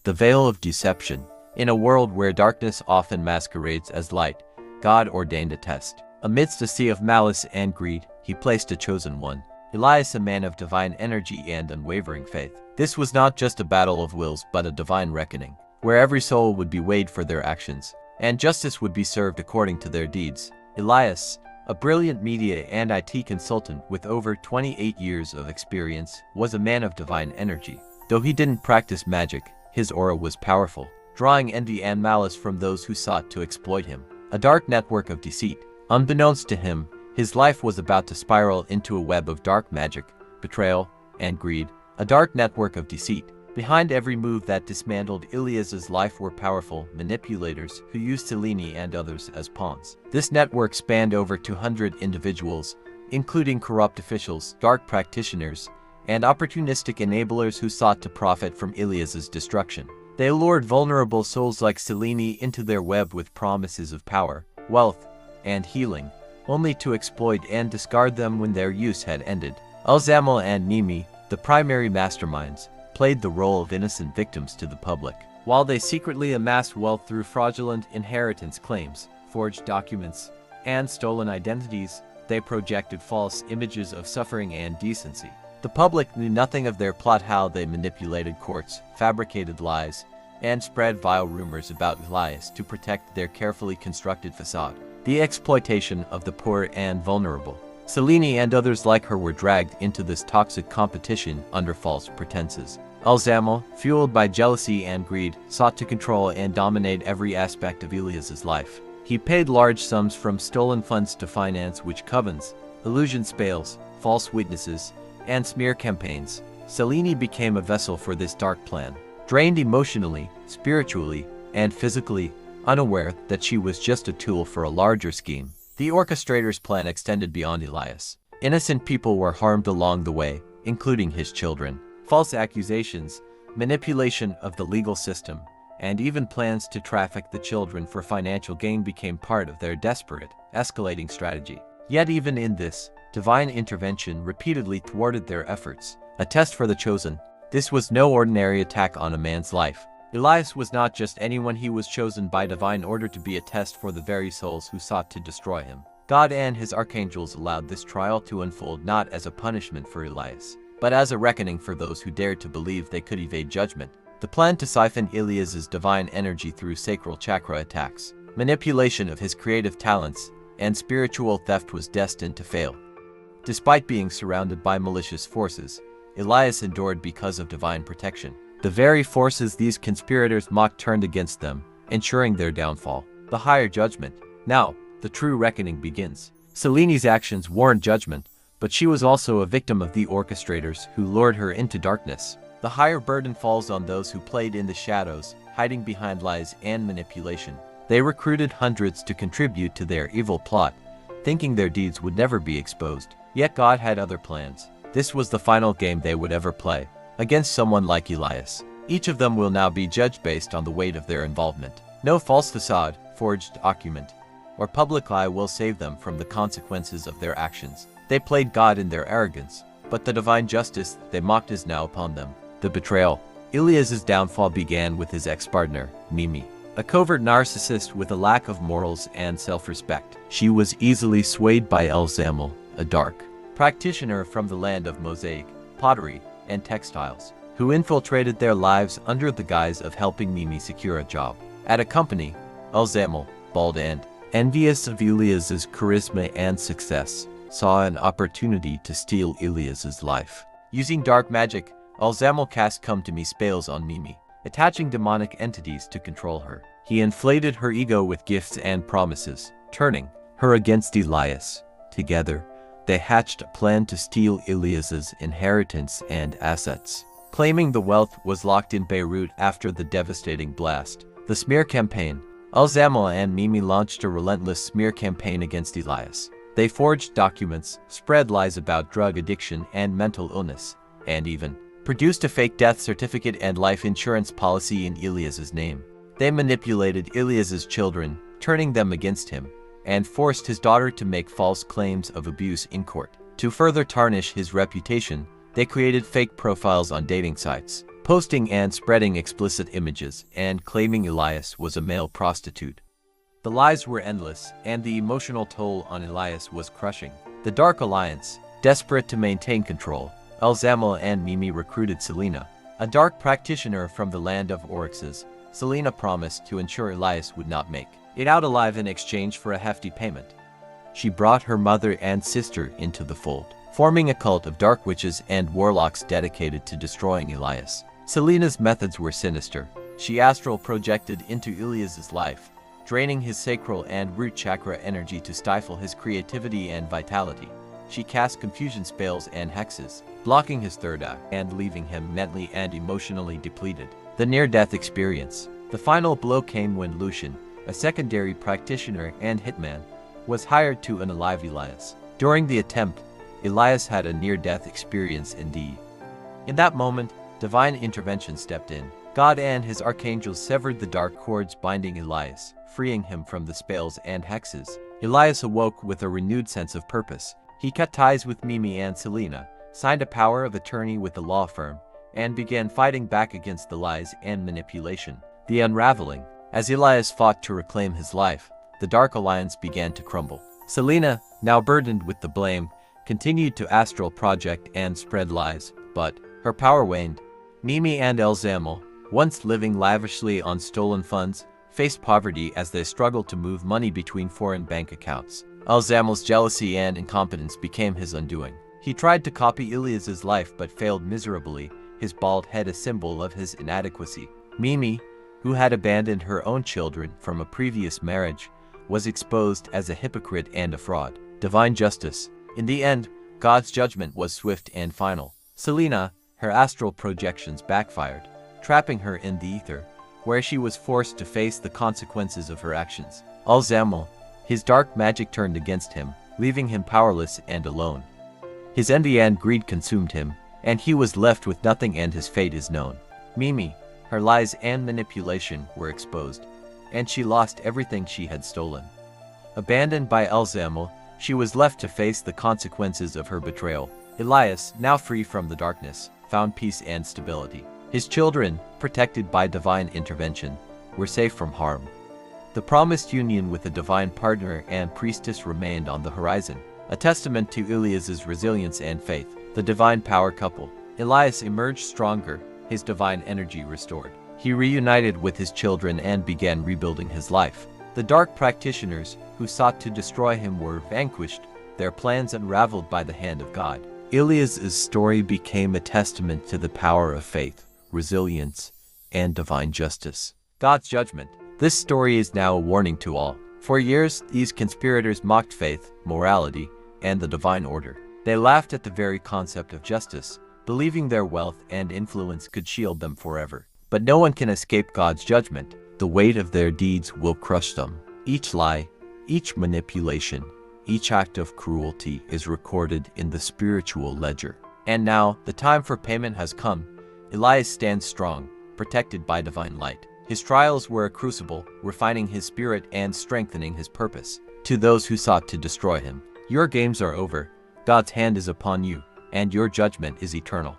The veil of deception. In a world where darkness often masquerades as light, God ordained a test. Amidst a sea of malice and greed, he placed a chosen one, Elias, a man of divine energy and unwavering faith. This was not just a battle of wills but a divine reckoning, where every soul would be weighed for their actions, and justice would be served according to their deeds. Elias, a brilliant media and IT consultant with over 28 years of experience, was a man of divine energy. Though he didn't practice magic, his aura was powerful, drawing envy and malice from those who sought to exploit him. A dark network of deceit. Unbeknownst to him, his life was about to spiral into a web of dark magic, betrayal, and greed. A dark network of deceit. Behind every move that dismantled Elias's life were powerful manipulators who used Selene and others as pawns. This network spanned over 200 individuals, including corrupt officials, dark practitioners, and opportunistic enablers who sought to profit from Elias's destruction. They lured vulnerable souls like Selene into their web with promises of power, wealth, and healing, only to exploit and discard them when their use had ended. Elzamal and Mimi, the primary masterminds, played the role of innocent victims to the public. While they secretly amassed wealth through fraudulent inheritance claims, forged documents, and stolen identities, they projected false images of suffering and decency. The public knew nothing of their plot, how they manipulated courts, fabricated lies, and spread vile rumors about Elias to protect their carefully constructed facade. The exploitation of the poor and vulnerable. Selene and others like her were dragged into this toxic competition under false pretenses. Elzamal, fueled by jealousy and greed, sought to control and dominate every aspect of Elias's life. He paid large sums from stolen funds to finance witch covens, illusion spells, false witnesses, and smear campaigns. Selene became a vessel for this dark plan, drained emotionally, spiritually, and physically, unaware that she was just a tool for a larger scheme. The orchestrator's plan extended beyond Elias. Innocent people were harmed along the way, including his children. False accusations, manipulation of the legal system, and even plans to traffic the children for financial gain became part of their desperate, escalating strategy. Yet even in this, divine intervention repeatedly thwarted their efforts. A test for the chosen. This was no ordinary attack on a man's life. Elias was not just anyone, he was chosen by divine order to be a test for the very souls who sought to destroy him. God and his archangels allowed this trial to unfold not as a punishment for Elias, but as a reckoning for those who dared to believe they could evade judgment. The plan to siphon Elias's divine energy through sacral chakra attacks, manipulation of his creative talents, and spiritual theft was destined to fail. Despite being surrounded by malicious forces, Elias endured because of divine protection. The very forces these conspirators mocked turned against them, ensuring their downfall. The higher judgment. Now, the true reckoning begins. Selene's actions warrant judgment, but she was also a victim of the orchestrators who lured her into darkness. The higher burden falls on those who played in the shadows, hiding behind lies and manipulation. They recruited hundreds to contribute to their evil plot, thinking their deeds would never be exposed. Yet God had other plans. This was the final game they would ever play, against someone like Elias. Each of them will now be judged based on the weight of their involvement. No false facade, forged document, or public lie will save them from the consequences of their actions. They played God in their arrogance, but the divine justice they mocked is now upon them. The betrayal. Elias's downfall began with his ex-partner, Mimi, a covert narcissist with a lack of morals and self-respect. She was easily swayed by Elzamal, a dark practitioner from the land of mosaic, pottery, and textiles, who infiltrated their lives under the guise of helping Mimi secure a job at a company. Elzamal, bald and envious of Elias's charisma and success, saw an opportunity to steal Elias's life. Using dark magic, Elzamal cast come-to-me spells on Mimi, attaching demonic entities to control her. He inflated her ego with gifts and promises, turning her against Elias. Together, they hatched a plan to steal Elias's inheritance and assets. Claiming the wealth was locked in Beirut after the devastating blast. The smear campaign. Elzamal and Mimi launched a relentless smear campaign against Elias. They forged documents, spread lies about drug addiction and mental illness, and even produced a fake death certificate and life insurance policy in Elias's name. They manipulated Elias's children, turning them against him, and forced his daughter to make false claims of abuse in court. To further tarnish his reputation, they created fake profiles on dating sites, posting and spreading explicit images and claiming Elias was a male prostitute. The lies were endless, and the emotional toll on Elias was crushing. The Dark Alliance, desperate to maintain control, Elzamal and Mimi recruited Selena, a dark practitioner from the land of Oryxes. Selena promised to ensure Elias would not make it out alive in exchange for a hefty payment. She brought her mother and sister into the fold, forming a cult of dark witches and warlocks dedicated to destroying Elias. Selena's methods were sinister. She astral projected into Elias's life, draining his sacral and root chakra energy to stifle his creativity and vitality. She cast confusion spells and hexes, blocking his third eye and leaving him mentally and emotionally depleted. The near-death experience. The final blow came when Lucian, a secondary practitioner and hitman, was hired to unalive Elias. During the attempt, Elias had a near-death experience indeed. In that moment, divine intervention stepped in. God and his archangels severed the dark cords binding Elias, freeing him from the spells and hexes. Elias awoke with a renewed sense of purpose. He cut ties with Mimi and Selena, signed a power of attorney with the law firm, and began fighting back against the lies and manipulation. The unraveling. As Elias fought to reclaim his life, the Dark Alliance began to crumble. Selena, now burdened with the blame, continued to astral project and spread lies, but her power waned. Mimi and Elzamal, once living lavishly on stolen funds, faced poverty as they struggled to move money between foreign bank accounts. Elzamal's jealousy and incompetence became his undoing. He tried to copy Elias's life but failed miserably, his bald head a symbol of his inadequacy. Mimi, who had abandoned her own children from a previous marriage, was exposed as a hypocrite and a fraud. Divine justice. In the end, God's judgment was swift and final. Selena, her astral projections backfired, trapping her in the ether, where she was forced to face the consequences of her actions. Elzamal, his dark magic turned against him, leaving him powerless and alone. His envy and greed consumed him, and he was left with nothing, and his fate is known. Mimi, her lies and manipulation were exposed, and she lost everything she had stolen. Abandoned by Elzamal, she was left to face the consequences of her betrayal. Elias, now free from the darkness, found peace and stability. His children, protected by divine intervention, were safe from harm. The promised union with a divine partner and priestess remained on the horizon, a testament to Elias's resilience and faith. The divine power couple. Elias emerged stronger, his divine energy restored. He reunited with his children and began rebuilding his life. The dark practitioners who sought to destroy him were vanquished, their plans unraveled by the hand of God. Elias's story became a testament to the power of faith, resilience, and divine justice. God's judgment. This story is now a warning to all. For years, these conspirators mocked faith, morality, and the divine order. They laughed at the very concept of justice, believing their wealth and influence could shield them forever. But no one can escape God's judgment. The weight of their deeds will crush them. Each lie, each manipulation, each act of cruelty is recorded in the spiritual ledger. And now, the time for payment has come. Elias stands strong, protected by divine light. His trials were a crucible, refining his spirit and strengthening his purpose. To those who sought to destroy him, your games are over. God's hand is upon you, and your judgment is eternal.